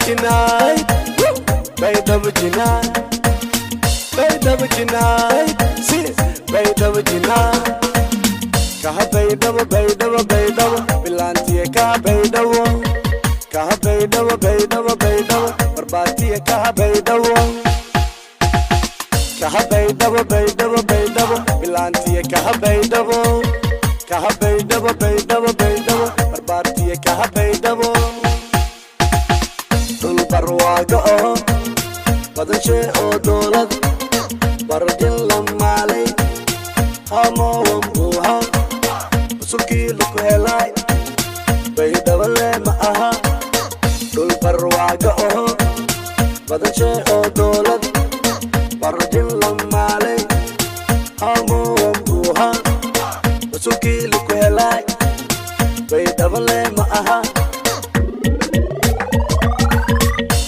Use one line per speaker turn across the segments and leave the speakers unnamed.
Jinai, Baydava Jinai, Baydava Jinai, see, Baydava Jinai. Kaha Baydava, Baydava, Baydava, Bilanti Kaha Baydava, Kaha Baydava, Baydava, Baydava, Barbati Kaha Baydava, Kaha Baydava, Baydava, Baydava, Bilanti Kaha Baydava, Kaha Baydava, Baydava, Baydava, Barbati Kaha Baydava. Dul barwaaqo badan shay oo dowlad barjin lamaalay hamo buuha suuqii lagu helay Baydhabo ma aha dul barwaaqo badan shay oo dowlad barjin lamaalay hamo buuha suuqii lagu helay Baydhabo ma aha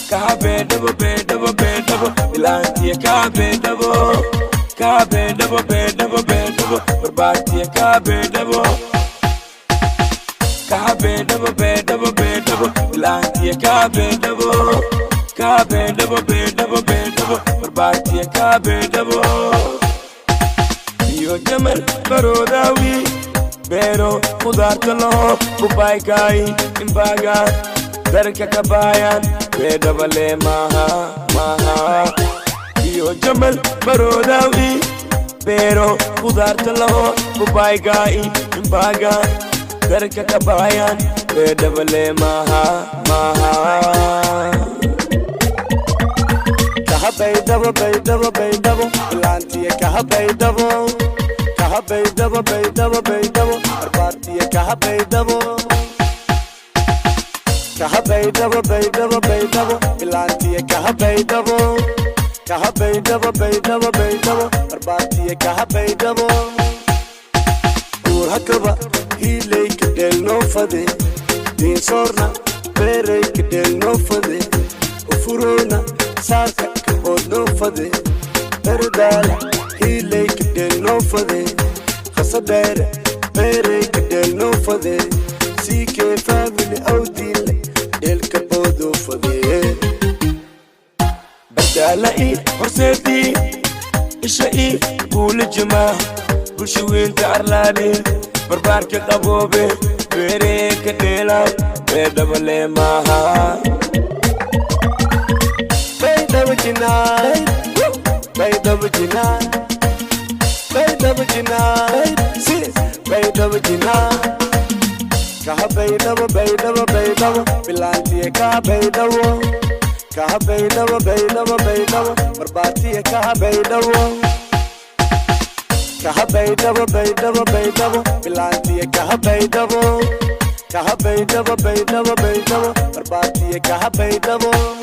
Kaha Baydhabo, Baydhabo, Baydhabo, Bilanti Kaha Baydhabo, Kaha Baydhabo, Baydhabo, Baydhabo, Barbati Kaha Baydhabo, Kaha Baydhabo, Baydhabo, Baydhabo, Bilanti Kaha Baydhabo, Kaha Baydhabo, Baydhabo, Baydhabo, Barbati Kaha Baydhabo. Yo Jamal Barodawi, Bero Khudaar lo, Bubai kai imbaga, Darka kabayan. Baydhabo maha maha Yo Jamal Barodawi Bero Khudaar lo Bubai gai imbaga Darka kabayan Baydhabo maha maha Kaha Baydhabo, Baydhabo, Baydhabo, Bilanti Kaha Baydhabo, Kaha Baydhabo, Baydhabo, Baydhabo, Barbati Kaha Baydhabo, Kaha Baydhabo, Baydhabo, Baydhabo, Bilanti Kaha Baydhabo, Kaha Baydhabo, Baydhabo, Baydhabo, Barbati Kaha Baydhabo. Dur hakaba hilay kadel no fade, din sorna beray kadel no fade, ufurona sarka kabod no fade, berdala hilay kadel no fade, khasadere beray kadel no fade, CK family audil. Del kapodo fadhiye badalai horseeti ishai kul jamaa bulshooyin taarlaade barbaarka qaboobe beere ka dheela Baydhabo maha Baydhabo Jinai Baydhabo Jinai Baydhabo Jinai see Baydhabo Jinai Kaha Baydhabo, Baydhabo, Baydhabo, Bilanti Kaha Baydhabo, Kaha Baydhabo, Baydhabo, Baydhabo, Barbati Kaha Baydhabo, Kaha Baydhabo, Baydhabo, Baydhabo, Bilanti Kaha Baydhabo, Kaha Baydhabo, Baydhabo, Baydhabo, Barbati Kaha Baydhabo.